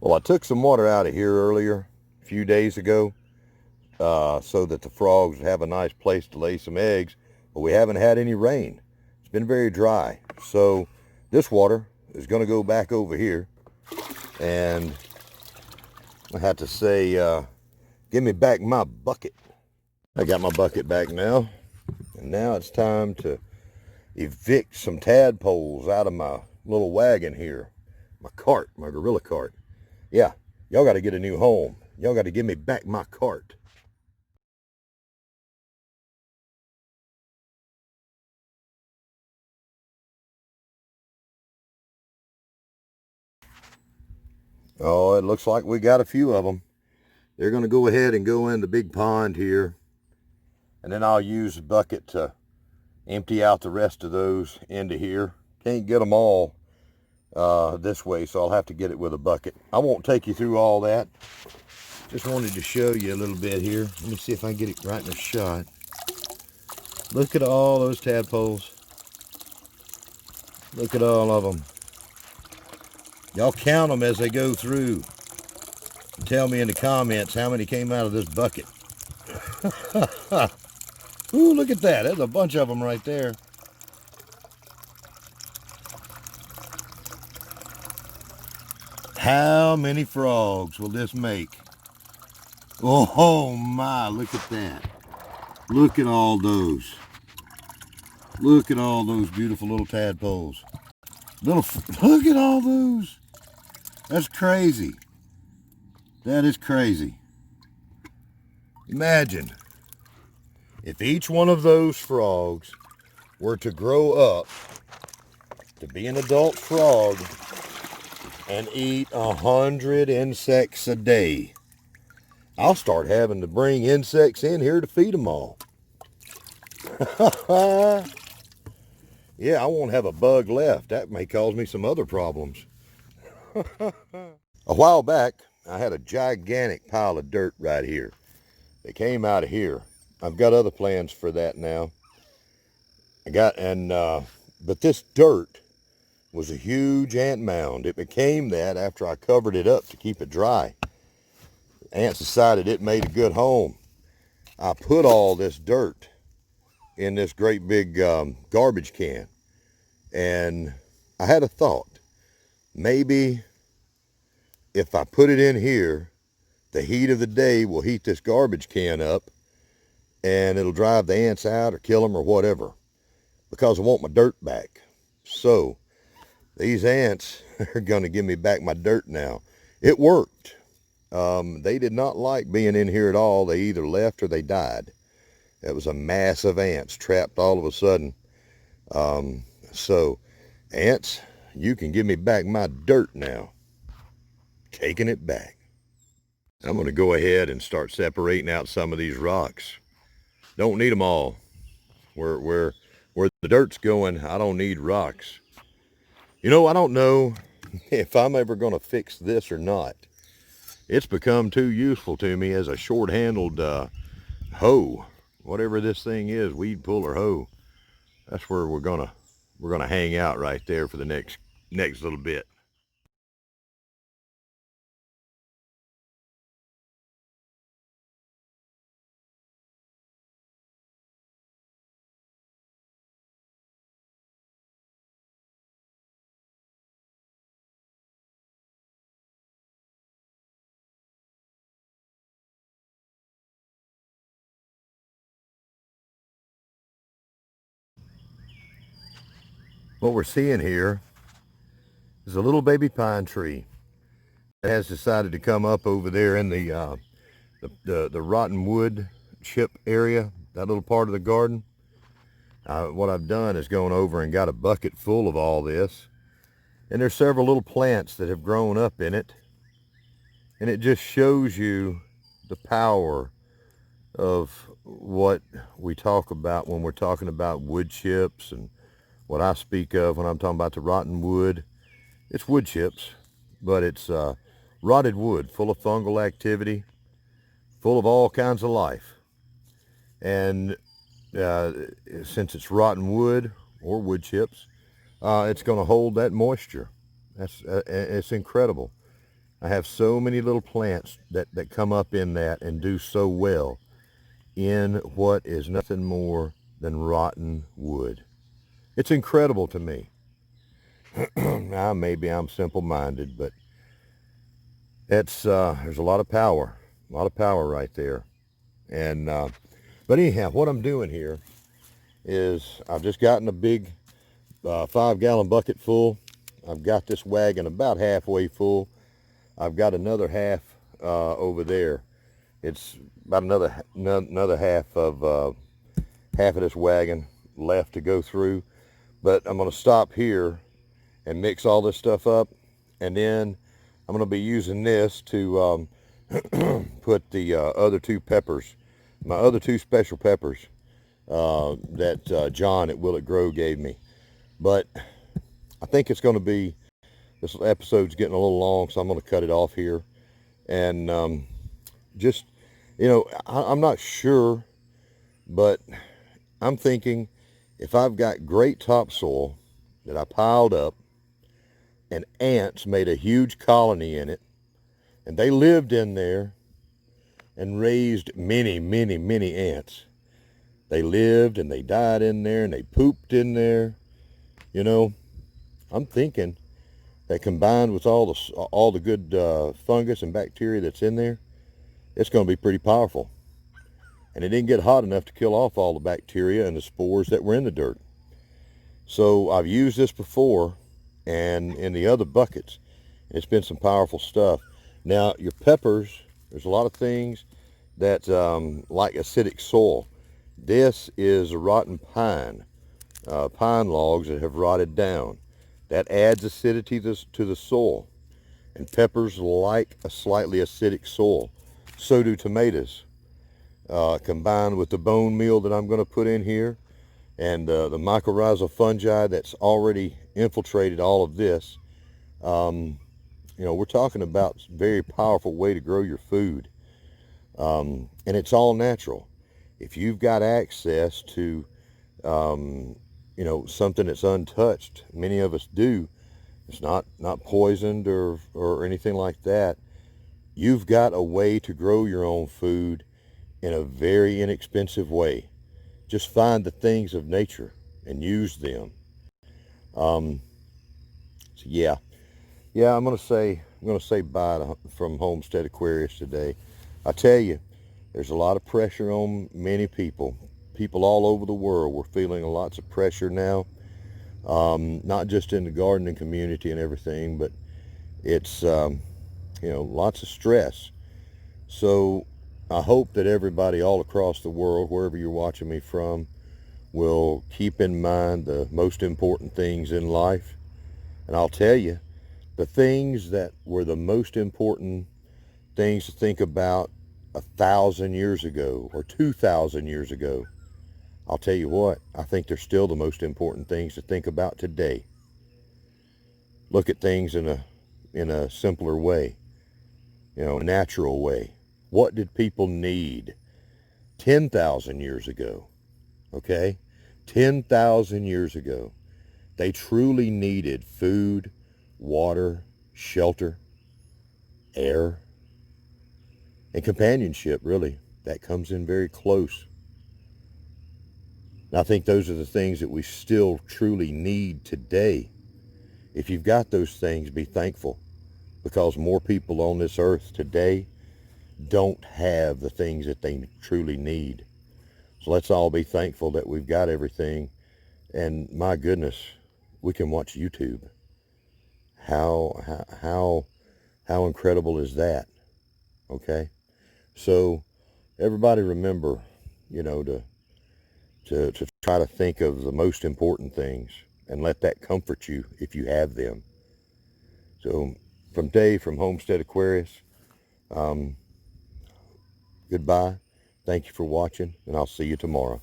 Well, I took some water out of here earlier, a few days ago, so that the frogs would have a nice place to lay some eggs, but we haven't had any rain. It's been very dry. So this water is going to go back over here, and I have to say, give me back my bucket. I got my bucket back now, and now it's time to evict some tadpoles out of my little wagon here. My cart, my gorilla cart. Yeah, y'all got to get a new home. Y'all got to give me back my cart. Oh, it looks like we got a few of them. They're going to go ahead and go in the big pond here. And then I'll use the bucket to empty out the rest of those into here. Can't get them all this way, so I'll have to get it with a bucket. I won't take you through all that. Just wanted to show you a little bit here. Let me see if I can get it right in a shot. Look at all those tadpoles. Look at all of them. Y'all count them as they go through. And tell me in the comments how many came out of this bucket. Ooh, look at that. There's a bunch of them right there. How many frogs will this make? Oh my, look at that. Look at all those. Look at all those beautiful little tadpoles. Look at all those. That's crazy. That is crazy. Imagine if each one of those frogs were to grow up to be an adult frog and eat 100 insects a day. I'll start having to bring insects in here to feed them all. Yeah, I won't have a bug left. That may cause me some other problems. A while back, I had a gigantic pile of dirt right here. They came out of here. I've got other plans for that now. But this dirt was a huge ant mound. It became that after I covered it up to keep it dry. Ants decided it made a good home. I put all this dirt in this great big garbage can. And I had a thought. Maybe if I put it in here, the heat of the day will heat this garbage can up and it'll drive the ants out or kill them or whatever, because I want my dirt back. So these ants are going to give me back my dirt now. It worked. They did not like being in here at all. They either left or they died. It was a mass of ants trapped all of a sudden. So ants, you can give me back my dirt now. Taking it back. I'm going to go ahead and start separating out some of these rocks. Don't need them all. Where the dirt's going, I don't need rocks. You know, I don't know if I'm ever going to fix this or not. It's become too useful to me as a short-handled hoe. Whatever this thing is, weed puller hoe. That's where we're gonna hang out right there for the next little bit. What we're seeing here is a little baby pine tree that has decided to come up over there in the rotten wood chip area, that little part of the garden. What I've done is gone over and got a bucket full of all this, and there's several little plants that have grown up in it, and it just shows you the power of what we talk about when we're talking about wood chips, and what I speak of when I'm talking about the rotten wood. It's wood chips, but it's rotted wood full of fungal activity, full of all kinds of life. And since it's rotten wood or wood chips, it's going to hold that moisture. It's incredible. I have so many little plants that come up in that and do so well in what is nothing more than rotten wood. It's incredible to me. Now, maybe I'm simple-minded, but it's there's a lot of power right there. And but anyhow, what I'm doing here is I've just gotten a big 5-gallon bucket full. I've got this wagon about halfway full. I've got another half over there. It's about another half of this wagon left to go through. But I'm going to stop here and mix all this stuff up, and then I'm going to be using this to put the other two peppers, my other two special peppers that John at Willett Grove gave me. But I think it's going to be, this episode's getting a little long, so I'm going to cut it off here. And just, you know, I'm not sure, but I'm thinking if I've got great topsoil that I piled up and ants made a huge colony in it, and they lived in there and raised many, many, many ants. They lived and they died in there and they pooped in there. You know, I'm thinking that combined with all the good fungus and bacteria that's in there, it's going to be pretty powerful. And it didn't get hot enough to kill off all the bacteria and the spores that were in the dirt. So I've used this before, and in the other buckets, it's been some powerful stuff. Now, your peppers, there's a lot of things that like acidic soil. This is a rotten pine, pine logs that have rotted down. That adds acidity to the soil. And peppers like a slightly acidic soil. So do tomatoes. Combined with the bone meal that I'm going to put in here, and the mycorrhizal fungi that's already infiltrated all of this, you know, we're talking about a very powerful way to grow your food. And it's all natural. If you've got access to, you know, something that's untouched, many of us do, it's not poisoned or anything like that, you've got a way to grow your own food in a very inexpensive way. Just find the things of nature and use them. So yeah, I'm gonna say bye from Homestead Aquarius today. I tell you, there's a lot of pressure on many people. People all over the world. We're feeling lots of pressure now, not just in the gardening community and everything, but it's you know, lots of stress. So I hope that everybody all across the world, wherever you're watching me from, will keep in mind the most important things in life. And I'll tell you, the things that were the most important things to think about 1,000 years ago or 2,000 years ago, I'll tell you what, I think they're still the most important things to think about today. Look at things in a simpler way, you know, a natural way. What did people need 10,000 years ago? Okay? 10,000 years ago. They truly needed food, water, shelter, air, and companionship, really. That comes in very close. And I think those are the things that we still truly need today. If you've got those things, be thankful, because more people on this earth today don't have the things that they truly need. So let's all be thankful that we've got everything. And my goodness, we can watch YouTube. How incredible is that? Okay? So everybody remember, you know, to try to think of the most important things and let that comfort you if you have them. So from Dave from Homestead Aquarius, goodbye. Thank you for watching, and I'll see you tomorrow.